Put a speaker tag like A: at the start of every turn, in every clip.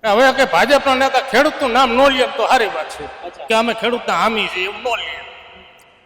A: હવે કે ભાજપના નેતા ખેડૂતનું નામ ન લે તો સારી વાત છે કે અમે ખેડૂતના હામી છીએ એવું ન લે,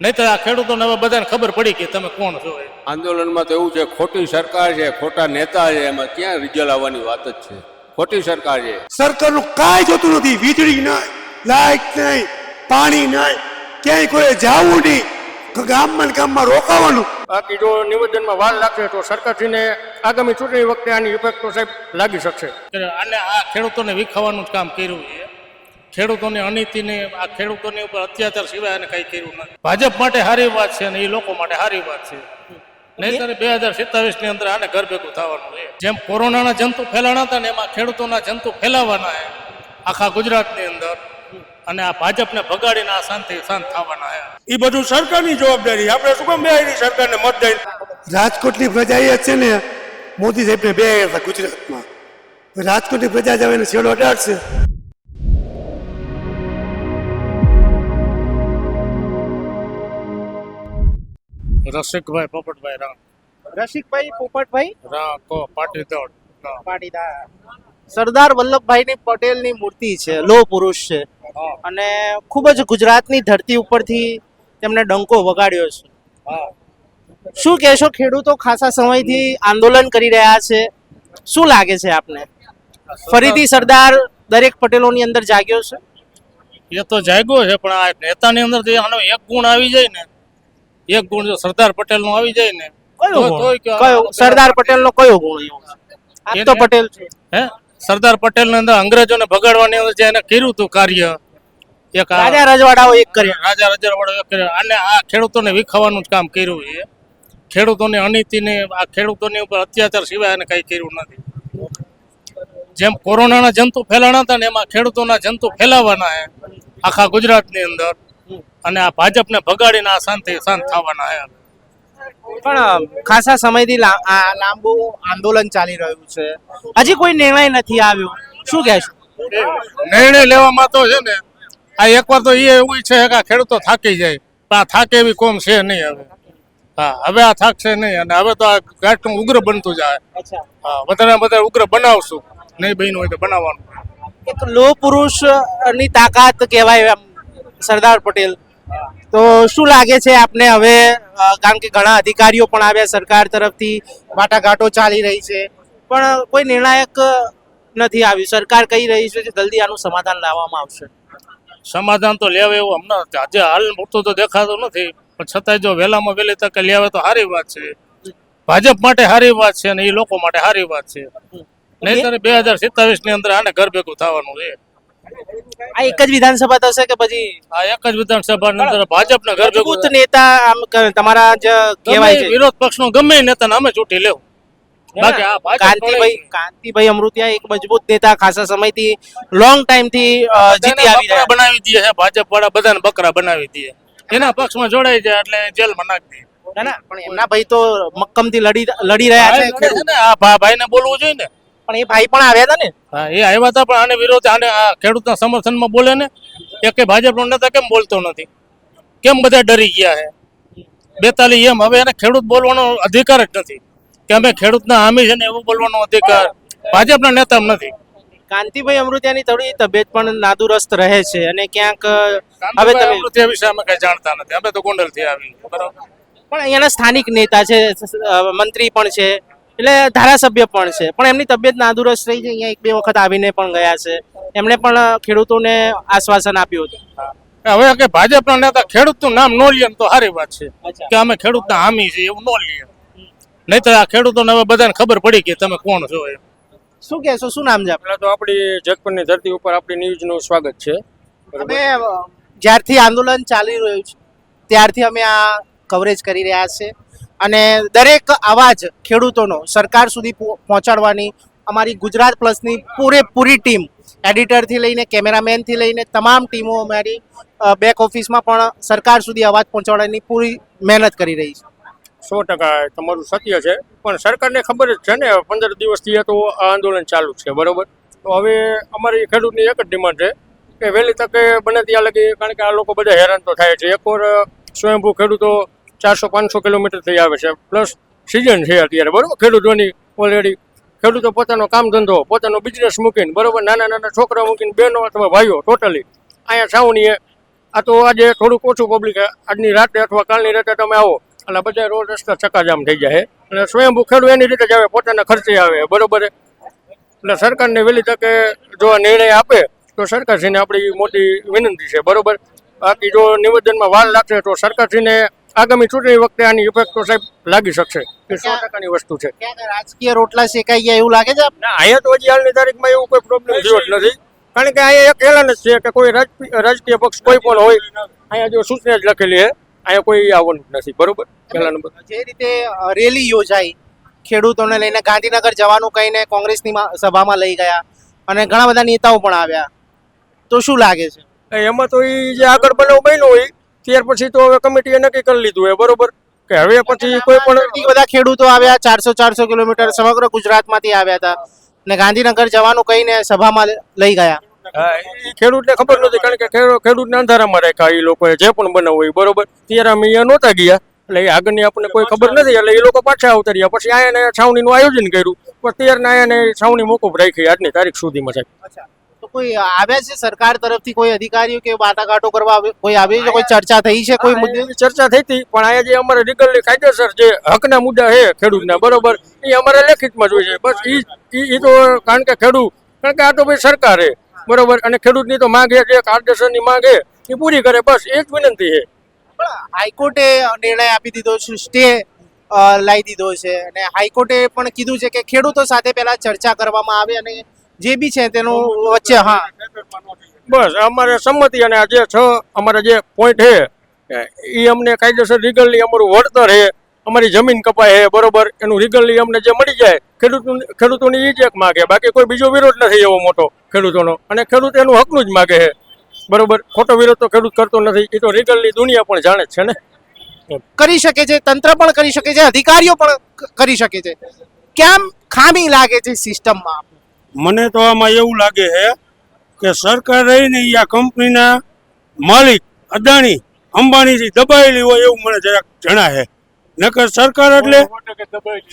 A: નહીં તો આ ખેડૂતોને હવે બધાને ખબર પડી કે તમે કોણ છો.
B: આંદોલનમાં તો એવું છે, ખોટી સરકાર છે, ખોટા નેતા છે, એમાં ક્યાં રિઝલ્ટ આવવાની વાત જ છે. ખોટી સરકાર છે.
C: સરકારનું કાંઈ જોતું નથી, વીજળી નહીં, લાઇટ નહીં, પાણી નહીં, ક્યાંય કોઈ જવું નહીં, ગામમાં રોકાવાનું.
A: બાકી જો નિવેદનમાં વાર લાગશે તો સરકારશ્રીને આગામી ચૂંટણી વખતે આની ઇફેક્ટ તો સાહેબ લાગી શકશે. અને આ ખેડૂતોને વિખાવાનું જ કામ કર્યું છે. ખેડૂતોની અનીતિને આ ખેડૂતોની ઉપર અત્યાચાર સિવાય એને કંઈ કર્યું નથી. ભાજપ માટે સારી વાત છે અને એ લોકો માટે સારી વાત છે. નહીંતર 2027 ની અંદર આને ઘર ભેગું થવાનું છે. જેમ કોરોનાના જંતુ ફેલાણા હતા ને એમાં ખેડૂતોના જંતુ ફેલાવાના છે આખા ગુજરાતની અંદર, અને આ ભાજપને ભગાડીને આ શાંત થવાના છે.
C: એ બધું સરકારની જવાબદારી. આપણે શું કામ બે સરકારને મત દઈ? રાજકોટની પ્રજા એ છે ને, મોદી સાહેબને બે હતા ગુજરાતમાં. રાજકોટની પ્રજા જ હવે છેડો અડાડશે.
A: રસિકભાઈ પોપટભાઈ રામ.
D: રસિકભાઈ પોપટભાઈ
A: પાટીદાર.
D: સરદાર વલ્લભભાઈ પટેલની મૂર્તિ છે, લોહ પુરુષ છે, અને ખૂબ જ ગુજરાતની ધરતી ઉપરથી તેમણે ડંકો વગાડ્યો છે. શું કહેશો? ખેડૂતો ખાસા સમયથી આંદોલન કરી રહ્યા છે, શું લાગે છે આપને? ફરીથી સરદાર દરેક પટેલોની અંદર જાગ્યો છે?
A: એ તો જાગ્યો છે, પણ આ નેતાની અંદર જે આનો એક ગુણ આવી જાય ને, એક ગુણ જો સરદાર પટેલ નો આવી જાય ને,
D: કયો સરદાર પટેલ નો કયો ગુણ એવો? આપ તો પટેલ છે.
A: હે, સરદાર પટેલ ની અંદર અંગ્રેજોને ભગાડવાની અંદર જે એને કર્યું હતું કાર્ય, એક
D: રાજા રજવાડાઓ એક કર્યા,
A: રાજા રજવાડાઓ એક કર્યા, અને આ ખેડૂતોને વિખાવાનું જ કામ કર્યું છે. ખેડૂતોની અનીતિને આ ખેડૂતોની ઉપર અત્યાચાર સિવાય એને કઈ કર્યું નથી. જેમ કોરોનાના જંતુ ફેલાણા હતા ને એમાં ખેડૂતોના જંતુ ફેલાવાના છે આખા ગુજરાતની અંદર, અને આ ભાજપને ભગાડીને આ શાંત થવાના છે.
D: પણ ખાસા સમયથી લાંબુ આંદોલન ચાલી રહ્યું છે, હજી કોઈ નિર્ણય નથી આવ્યો, શું કહેશો?
A: નિર્ણય લેવામાં તો છે ને, આ એકવાર તો એવું છે કે આ ખેડૂતો થાકી જાય, પણ આ થાકે એવી કોમ છે નહીં હવે. હા, હવે આ થાકશે નહીં, અને હવે તો આ ઘાટનું ઉગ્ર બનતું જાય. હા, વધારે ઉગ્ર બનાવશું, નહીં બન્યું હોય તો બનાવવાનું.
D: એક લોહ પુરુષ ની તાકાત કહેવાય એમ સરદાર પટેલ. તો શું લાગે છે આપને હવે? કારણ કે ઘણા અધિકારીઓ પણ આવ્યા સરકાર તરફથી, વાટાઘાટો ચાલી રહી છે, પણ કોઈ નિર્ણાયક નથી આવ્યું. સરકાર કહી રહી છે કે જલ્દી આનું સમાધાન લાવવામાં આવશે.
A: સમાધાન તો લેવે એવું હમણાં આજે હાલ પૂરતું તો દેખાતું નથી, પણ છતાંય જો વહેલામાં વહેલી તકે લેવે તો સારી વાત છે. ભાજપ માટે સારી વાત છે અને એ લોકો માટે સારી વાત છે. નહીંતર 2027 ની અંદર આને ઘર ભેગું થવાનું છે.
D: આ એક જ વિધાનસભા થશે કે પછી
A: આ એક જ વિધાનસભા ની અંદર ભાજપને ઘર ભેગું?
D: મજબૂત નેતા આમ તમારા જે કહેવાય છે,
A: વિરોધ પક્ષનો ગમે નેતાને અમે ચૂંટી લેવું. બાકી આ
D: કાંતિભાઈ અમૃતિયા એક મજબૂત નેતા, ખાસા સમયથી લોંગ ટાઈમ થી જીતી આવી રહ્યા,
A: બનાવી દે છે ભાજપ વાળા, બધાને બકરા બનાવી દે. એના પક્ષમાં જોડાઈ જાય એટલે જેલમાં નાખી દે.
D: ના, પણ એમના ભાઈ તો મક્કમથી લડી રહ્યા છે.
A: આ ભાઈને બોલવું જોઈએ ને.
D: પણ એ ભાઈ પણ આવ્યા હતા ને.
A: હા, એ આવ્યા હતા, પણ આને વિરોધ, આને આ ખેડૂતના સમર્થનમાં બોલે ને. એક ભાજપનો નેતા કેમ બોલતો નથી? કેમ બધા ડરી ગયા છે? 42 એમ. હવે એને ખેડૂત બોલવાનો અધિકાર જ નથી કે અમે ખેડૂતના હામી છે ને એવું બોલવાનો અધિકાર ભાજપના નેતા નથી.
D: કાંતિભાઈ અમૃતિયાની થોડી તબિયત પણ નાદુરસ્ત રહે છે, અને ક્યાંક હવે
A: તે વિશે અમે કઈ જાણતા નથી. અમે તો ગોંડલથી આવી, બરાબર.
D: પણ અહીંયાના સ્થાનિક નેતા છે, મંત્રી પણ છે, એટલે ધારાસભ્ય પણ છે, પણ એમની તબિયત નાદુરસ્ત રહી છે. અહીંયા 1-2 વખત આવીને પણ ગયા છે, એમણે પણ ખેડૂતોને આશ્વાસન આપ્યું હતું.
A: હવે કે ભાજપના નેતા ખેડૂતનું નામ ન લે તો સારી વાત છે કે અમે ખેડૂતના હામી છીએ એવું ન લે, નહીં તો આ ખેડૂતોને હવે બધાને ખબર પડી કે તમે કોણ છો.
D: શું કહેશો? શું નામ છે આપનું?
E: તો આપણી જગપરની ધરતી ઉપર આપણી ન્યૂઝનું સ્વાગત છે.
D: અમે જ્યારથી આંદોલન ચાલી રહ્યું છે ત્યારથી અમે આ કવરેજ કરી રહ્યા છે, અને દરેક અવાજ ખેડૂતોનો સરકાર સુધી પહોંચાડવાની અમારી ગુજરાત પ્લસની પૂરેપૂરી ટીમ, એડિટરથી લઈને કેમેરામેનથી લઈને તમામ ટીમો અમારી બેક ઓફિસમાં પણ સરકાર સુધી અવાજ પહોંચાડવાની પૂરી મહેનત કરી રહી છે.
E: 100% તમારું સત્ય છે, પણ સરકારને ખબર જ છે ને 15 દિવસથી તો આ આંદોલન ચાલુ છે, બરોબર. તો હવે અમારી ખેડૂતની એક જ ડિમાન્ડ છે કે વહેલી તકે બને ત્યાં લગી, કારણ કે આ લોકો બધા હેરાન તો થાય છે. એકવાર સ્વયંભૂ ખેડૂતો 400-500 કિલોમીટર થઈ આવે છે, પ્લસ સિઝન છે અત્યારે, બરોબર, ખેડૂતોની ઓલરેડી. ખેડૂતો પોતાનો કામ ધંધો પોતાનો બિઝનેસ મૂકીને બરોબર નાના નાના છોકરા મૂકીને બહેનો અથવા ભાઈઓ ટોટલી અહીંયા છાવણીએ આ તો આજે થોડુંક ઓછું પબ્લિક આજની રાતે અથવા કાલની રાતે તમે આવો એટલે બધા રોડ રસ્તા ચક્કાજામ થઈ જાય અને સ્વયંભૂ ખેડૂત એની રીતે જ આવે પોતાના ખર્ચે આવે બરોબર એટલે સરકારને વહેલી તકે જો આ નિર્ણય આપે તો સરકારશ્રીને આપણી મોટી વિનંતી છે બરોબર બાકી જો નિવેદનમાં વાર લાગશે તો સરકારશ્રીને આગામી ચૂંટણી વખતે આની ઇફેક્ટ તો સાહેબ લાગી શકશે એ 100%ની વસ્તુ છે
D: ક્યાંક રાજકીય રોટલા શેકાઈ ગયા એવું લાગે છે આપને?
E: ના અહીંયા તો હજી હાલની તારીખમાં એવું કોઈ પ્રોબ્લેમ થયો જ નથી કારણ કે અહીંયા એક એલાન જ છે કે કોઈ રાજકીય પક્ષ કોઈ પણ હોય અહીંયા જો સૂચના જ લખેલી છે અહીંયા કોઈ આવવાનું જ નથી બરોબર પહેલા નંબર
D: જે રીતે રેલી યોજાઈ ખેડૂતોને લઈને ગાંધીનગર જવાનું કહીને કોંગ્રેસની સભામાં લઈ ગયા અને ઘણા બધા નેતાઓ પણ આવ્યા તો શું લાગે છે
E: એમાં તો એ જે આગળ બનાવ બન્યો હોય ત્યાર પછી તો હવે કમિટીએ નક્કી કરી લીધું હોય બરોબર કે હવે પછી કોઈ પણ
D: એટલી બધા ખેડૂતો આવ્યા 400 કિલોમીટર સમગ્ર ગુજરાતમાંથી આવ્યા હતા ને ગાંધીનગર જવાનું કહીને સભામાં લઈ ગયા.
E: એ ખેડૂતને ખબર નથી કારણ કે ખેડૂતને અંધારામાં રાખ્યા એ લોકોએ જે પણ બનાવવું હોય બરોબર ત્યારે અમે અહીંયા નહોતા ગયા એટલે એ આગળની આપણને કોઈ ખબર નથી એટલે એ લોકો પાછા અવતર્યા પછી અહીંયા છાવણીનું આયોજન કર્યું પણ ત્યારના અહીંયા છાવણી મોકૂફ રાખી આજની તારીખ સુધીમાં સાહેબ.
D: તો કોઈ આવ્યા છે સરકાર તરફથી કોઈ અધિકારીઓ કે વાટાઘાટો કરવા કોઈ આવ્યું છે કોઈ ચર્ચા થઈ છે કોઈ મુદ્દે?
E: ચર્ચા થઈ હતી પણ અહીંયા જે અમારે લીગલી કાયદેસર જે હકના મુદ્દા છે ખેડૂતના બરોબર એ અમારે લેખિતમાં જોઈએ છે બસ એ તો કારણ કે આ તો ભાઈ સરકાર છે બરોબર અને ખેડૂતની તો માંગ છે કાયદેસરની માંગ છે એ પૂરી કરે બસ એ જ વિનંતી છે.
D: હાઈકોર્ટે નિર્ણય આપી દીધો છે સ્ટે લાવી દીધો છે અને હાઈકોર્ટે પણ કીધું છે કે ખેડૂતો સાથે પહેલા ચર્ચા કરવામાં આવે અને જે બી છે તેનું વચ્ચે હા
E: બસ અમારે સંમતિ અને આ જે અમારા જે પોઈન્ટ છે એ અમને કાયદેસર લીગલી અમારું વળતર છે અમારી જમીન કપાય છે બરોબર એનું લીગલી અમને જે મળી જાય ખેડૂતોની એ જ એક માગે બાકી કોઈ બીજો વિરોધ નથી એવો મોટો ખેડૂતોનો અને ખેડૂત એનું હકનું જ માગે છે બરોબર ખોટો વિરોધ તો ખેડૂત કરતો નથી એ તો લીગલી દુનિયા પણ જાણે જ છે ને
D: કરી શકે છે તંત્ર પણ કરી શકે છે અધિકારીઓ પણ કરી શકે છે કેમ ખામી લાગે છે સિસ્ટમમાં?
C: મને તો આમાં એવું લાગે છે કે સરકાર રહીને આ કંપનીના માલિક અદાણી અંબાણીથી દબાયેલી હોય એવું મને જરાક જણાય છે. નકર સરકાર એટલે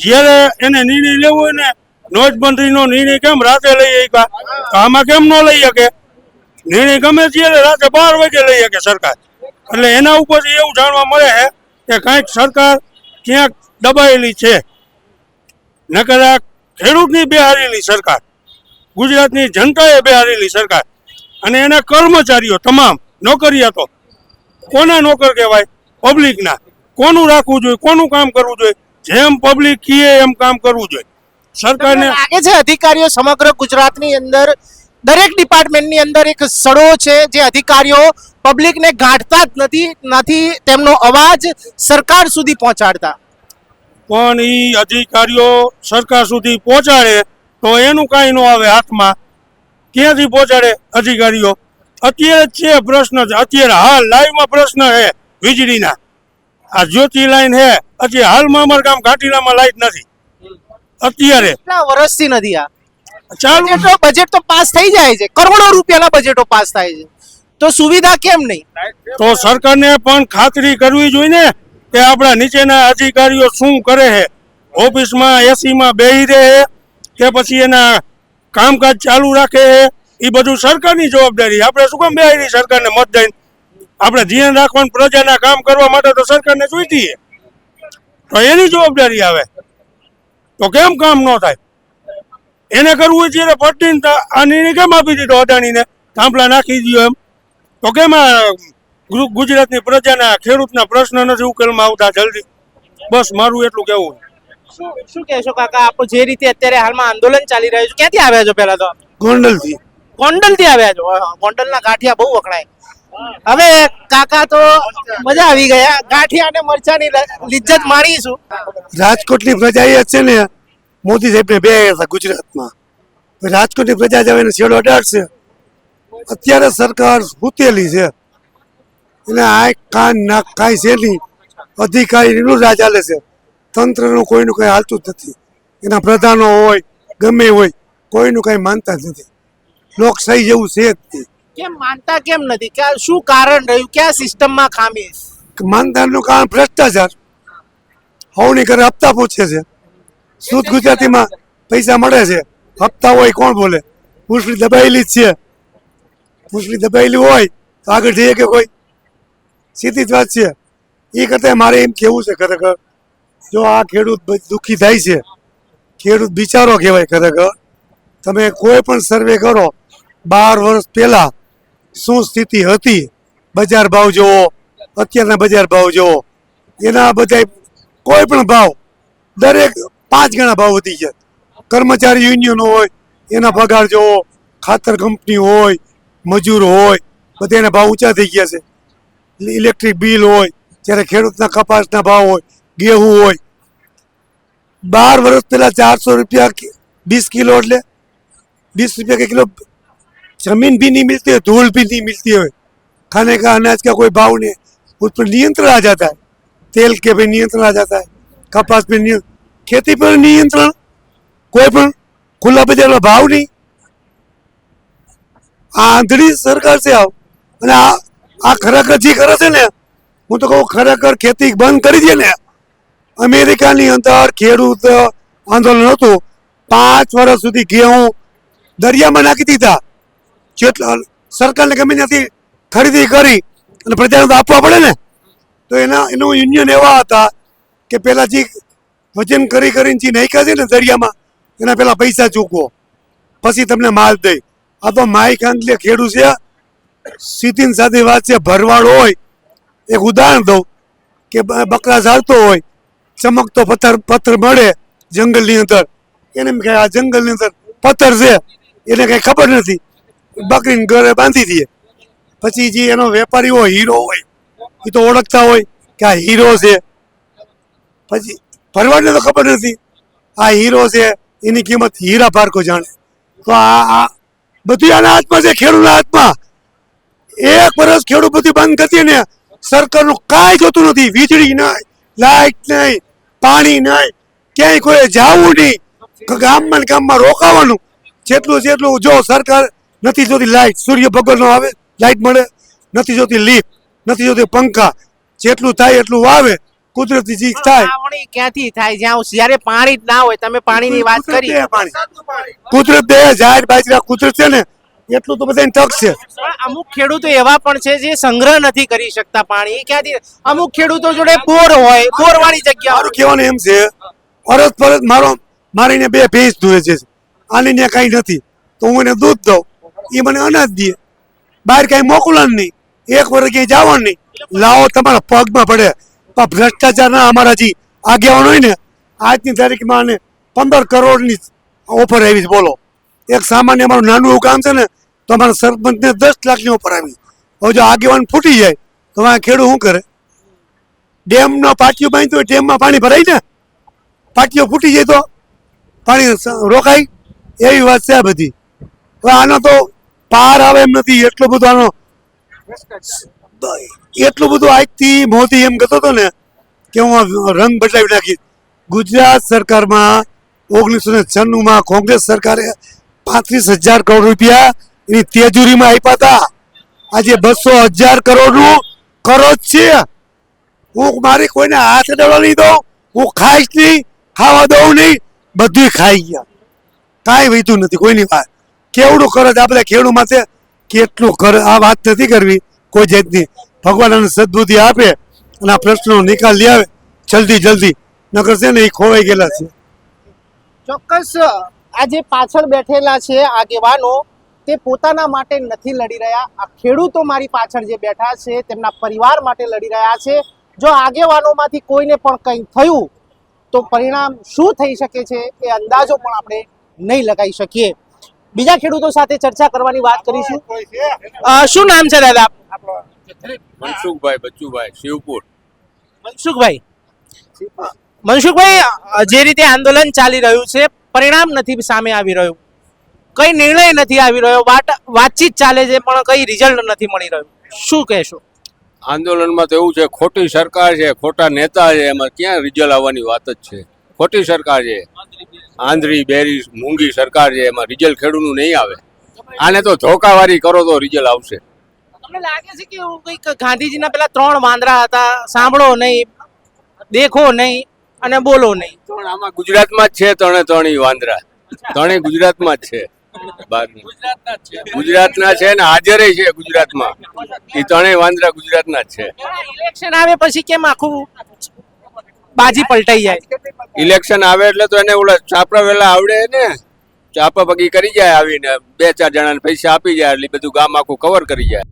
C: જ્યારે એને નિર્ણય લેવો હોય ને નોટબંધીનો નિર્ણય કેમ રાતે લઈ શકા આમાં કેમ ન લઈ શકે? નિર્ણય ગમે ત્યારે રાતે 12 વાગે લઈ શકે સરકાર એટલે એના ઉપરથી એવું જાણવા મળે છે કે કાંઈક સરકાર ક્યાંક દબાયેલી છે. નકર આ ખેડૂતની બેહારેલી સરકાર ગુજરાતની જનતાએ બેહારેલી સરકાર અને એના કર્મચારીઓ તમામ નોકરિયાતો કોના નોકર કહેવાય? પબ્લિકના. કોનું રાખવું જોઈએ કોનું કામ કરવું જોઈએ જેમ પબ્લિક કહે એમ કામ કરવું જોઈએ. સરકારને
D: લાગે છે અધિકારીઓ સમગ્ર ગુજરાતની અંદર દરેક ડિપાર્ટમેન્ટની અંદર એક સડો છે જે અધિકારીઓ પબ્લિકને ગાંઠતા જ નથી તેમનો અવાજ સરકાર સુધી પહોંચાડતા.
C: પણ એ અધિકારીઓ સરકાર સુધી પહોંચાડે તો એનું કાંઈ ન આવે હાથમાં. ક્યાંથી પહોંચાડે અધિકારીઓ? અત્યારે છે પ્રશ્ન અત્યારે હાલ લાઈવમાં પ્રશ્ન છે વીજળીના. આ જ્યોતિ લાઈન છે અત્યારે હાલમાં અમારા ગામ ઘાટીલામાં લાઈટ નથી અત્યારે
D: કેટલા વર્ષથી નથી આ
C: ચાલુ.
D: બજેટ તો પાસ થઈ જાય છે કરોડો રૂપિયાના બજેટો પાસ થાય છે તો સુવિધા કેમ નહીં?
C: તો સરકારને પણ ખાતરી કરવી જોઈએ ને કે આપણા નીચેના અધિકારીઓ શું કરે છે. ઓફિસમાં એસીમાં બેહી રહે કે પછી એના કામકાજ ચાલુ રાખે છે એ બધું સરકારની જવાબદારી. આપણે શું કામ બેહી સરકારને મત દઈને? આપણે ધ્યાન રાખવાનું પ્રજાના કામ કરવા માટે તો સરકારને જોઈતી છે તો એની જવાબદારી આવે તો કેમ કામ ન થાય? એને કરવું હોય ત્યારે પટ્ટીને આ નિર્ણય કેમ આપી દીધો અદાણીને થાંભલા નાખી દો એમ? તો કેમ ગુજરાતની પ્રજાના ખેડૂતના પ્રશ્ન નથી ઉકેલમાં આવતા જલ્દી? બસ મારું એટલું કહેવું.
D: શું કહેશો કાકા આપ જે રીતે અત્યારે હાલમાં આંદોલન ચાલી રહ્યું છે ક્યાંથી આવ્યા છો? પહેલા તો
C: ગોંડલથી
D: આવ્યા છો. ગોંડલના ગાંઠિયા બહુ વખણાય. હવે કાકા તો મજા આવી ગયા ગાંઠિયા અને મરચાની લિજ્જત માણીશું.
C: રાજકોટની પ્રજા એ છે ને મોદી સાહેબને બે હતા ગુજરાતમાં. રાજકોટની પ્રજા જ એને છેડો અડાડશે. અત્યારે સરકાર સૂતેલી છે એને આ કાન નાક કાંઈ છે નહીં. અધિકારીનું રાજ ચાલે છે તંત્રનું કોઈનું કંઈ હાલતું જ નથી. એના પ્રધાનો હોય ગમે હોય કોઈનું કંઈ માનતા જ નથી. લોકશાહી જેવું છે જ નહીં.
D: કેમ માનતા કેમ નથી? શું કારણ રહ્યું? ક્યાં સિસ્ટમમાં ખામી?
C: માનતાનું કારણ ભ્રષ્ટાચાર. હવણી કરે હપ્તા પૂછે છે. શુદ્ધ ગુજરાતીમાં પૈસા મળે છે, હપ્તા હોય કોણ બોલે? પૂંછડી દબાયેલી જ છે. પૂંછડી દબાયેલી હોય તો આગળ જઈએ કે કોઈ? સીધી જ વાત છે. એ કરતાં મારે એમ કહેવું છે ખરેખર, જો આ ખેડૂત દુઃખી થાય છે, ખેડૂત બિચારો કહેવાય ખરેખર. તમે કોઈ પણ સર્વે કરો 12 વર્ષ પહેલા શું સ્થિતિ હતી, બજાર ભાવ જોવો, અત્યારના બજાર ભાવ જોવો, એના બધા કોઈ પણ ભાવ દરેક 5 ગણા ભાવ વધી ગયા. કર્મચારી યુનિયન હોય એના પગાર જોવો, ખાતર કંપની હોય, મજૂર હોય, બધાના ભાવ ઊંચા થઈ ગયા છે. ઇલેક્ટ્રિક બિલ હોય, જ્યારે ખેડૂતના કપાસના ભાવ હોય, ગેહું હોય. 12 વર્ષ પહેલા 400 રૂપિયા 20 કિલો, એટલે 20 रुपये का किलो जमीन भी नहीं मिलती है, धूल भी नहीं मिलती है, खाने का अनाज का कोई भाव नहीं, उस पर नियंत्रण आ जाता है. तेल के पे नियंत्रण आ जाता है, कपास पे खेती पर नियंत्रण, कोई પણ ખુલ્લા બજારમાં ભાવ નહીં. આ આંધળી સરકાર છે આવ. અને આ ખરેખર જે કરે છે ને, હું તો કહું ખરેખર ખેતી બંધ કરી દે ને. અમેરિકાની અંદર ખેડૂત આંદોલન હતું, 5 વર્ષ સુધી ઘઉં દરિયામાં નાખી દીધા. જેટલા સરકારને ગમે ત્યાંથી ખરીદી કરી અને પ્રજાને તો આપવા પડે ને, તો એનું યુનિયન એવા હતા કે પહેલાં જે વજન કરીને જે નાખ્યા છે ને દરિયામાં, એના પહેલાં પૈસા ચૂકવો, પછી તમને માલ દઈ. આ તો માઈ કાંગલે ખેડૂત છે. સીધી ને સાદી વાત છે. ભરવાડ હોય, એક ઉદાહરણ દઉં કે બકરા ઝાડતો હોય, ચમકતો પથ્થર મળે જંગલની અંદર, એને એમ કહે આ જંગલની અંદર પથ્થર છે, એને કંઈ ખબર નથી, બકરીને ઘરે બાંધી દે. પછી જે એનો વેપારી હોય, હીરો હોય, એ તો ઓળખતા હોય કે આ હીરો છે. પછી ભરવાડને તો ખબર નથી આ હીરો છે, એની કિંમત હીરા પારકો જાણે. તો આ બધું આના હાથમાં છે, ખેડૂતના હાથમાં. 1 વર્ષ ખેડૂત બધું બંધ કરી ને, સરકારનું કાંઈ જોતું નથી. વીજળી નહીં, લાઇટ નહીં, પાણી નહીં, ક્યાંય કોઈ જવું નહીં, ગામમાં રોકાવાનું. જેટલું જો સરકાર નથી જોતી લાઇટ, સૂર્ય ભગવાનનો આવે લાઇટ મળે, નથી જોતી લીપ, નથી જોતી પંખા, જેટલું થાય એટલું વાવે, કુદરતી ચીજ થાય.
D: વાવણી ક્યાંથી થાય જ્યારે પાણી જ ના હોય? તમે પાણીની વાત કરી,
C: કુદરત દે, જાહેર બાજરા કુદરત છે ને, એટલું તો બધાને તક છે.
D: પણ અમુક ખેડૂતો એવા પણ છે જે સંગ્રહ નથી કરી શકતા પાણી. એ ક્યાંથી? અમુક ખેડૂતો જોડે બોર હોય, બોર વાળી જગ્યા.
C: મારું કહેવાનું એમ છે, અરજ પરત મારીને 2 ભેંસ દૂધે છે, આની ને કાંઈ નથી, તો હું એને દૂધ દઉં, એ મને અનાજ દે. બહાર કાંઈ મોકલવાનું નહીં, 1 વર્ષ ક્યાંય જવાનું નહીં. લાવો તમારા પગમાં પડે. પણ ભ્રષ્ટાચારના અમારા જે આગેવાન હોય ને, આજની તારીખમાં 15 કરોડની ઓફર આવી છે. બોલો, એક સામાન્ય અમારું નાનું એવું કામ છે ને, તો અમારા સરપંચને 10 લાખની ઓફર આવી. હવે જો આગેવાન ફૂટી જાય તો આ ખેડૂત શું કરે? ડેમનો પાટીઓ બાંધ્યો હોય, ડેમમાં પાણી ભરાય ને, પાટીઓ ફૂટી જાય તો પાણી રોકાય. એવી વાત છે આ બધી. હવે આનો તો પાર આવે એમ નથી. એટલું બધું આજથી મોદી એમ કહેતો હતો ને કે હું રંગ બદલાવી નાખીશ. ગુજરાત સરકારમાં 1996માં કોંગ્રેસ સરકારે 35,000 કરોડ રૂપિયા એની તેજુરીમાં આપ્યા હતા. આજે 200,000 કરોડનું ખરોચ છે. હું મારી કોઈને હાથ અડાડવા નહીં દઉં, હું ખાઈશ નહીં, ખાવા દઉં નહીં, બધું ખાઈ ગયા, કાંઈ વહીતું નથી કોઈની વાત. કેવડું ખરચ આપણે ખેડૂત માટે, કેટલું ખરચ. આ વાત નથી કરવી કોઈ જાતની. ભગવાન એને સદબુદ્ધિ આપે અને આ પ્રશ્નનો નિકાલ લઈ આવે જલ્દી. નકર છે ને એ ખોવાઈ ગયેલા છે.
D: ચોક્કસ આ જે પાછળ બેઠેલા છે આગેવાનો, તે પોતાના માટે નથી લડી રહ્યા. આ ખેડૂતો મારી પાછળ જે બેઠા છે તેમના પરિવાર માટે લડી રહ્યા છે. જો આગેવાનોમાંથી કોઈને પણ કંઈ થયું તો પરિણામ શું થઈ શકે છે એ અંદાજો પણ આપણે નહીં લગાવી શકીએ. બીજા ખેડૂતો સાથે ચર્ચા કરવાની વાત કરીશું. શું નામ છે દાદા?
B: મનસુખભાઈ બચ્ચુભાઈ, શિવપુર.
D: મનસુખભાઈ, જે રીતે આંદોલન ચાલી રહ્યું છે, પરિણામ નથી સામે આવી રહ્યું, કઈ નિર્ણય નથી આવી રહ્યો, વાતચીત ચાલે છે પણ કઈ રિઝલ્ટ નથી મળી રહ્યું, શું કહેશો?
B: આંદોલનમાં તો એવું છે, ખોટી સરકાર છે, ખોટા નેતા છે, એમાં ક્યાં રિઝલ્ટ આવવાની વાત જ છે. ખોટી સરકાર છે, આંધળી બેરી મૂંગી સરકાર છે, એમાં રિઝલ્ટ ખેડૂતનું નહીં આવે. આને તો ધોકાવારી કરો તો રિઝલ્ટ આવશે.
D: તમને લાગે છે કે કંઈક ગાંધીજીના પેલા 3 વાંદરા હતા, સાંભળો નહીં, દેખો નહીં અને બોલો નહીં?
B: પણ આમાં ગુજરાતમાં જ છે 3 વાંદરા. ત્રણેય ગુજરાતમાં જ છે બહાર ગુજરાતના છે ને હાજર છે ગુજરાતમાં એ ત્રણેય વાંદરા ગુજરાતના જ છે.
D: ઇલેક્શન આવે પછી કેમ આખું બાજી પલટાઈ જાય?
B: ઇલેક્શન આવે એટલે તો એને ઓલા ચાપડા વેલા આવડે ને ચાપા પગી કરી જાય આવીને 2-4 જણાને પૈસા આપી જાય એટલે બધું ગામ આખું કવર કરી જાય.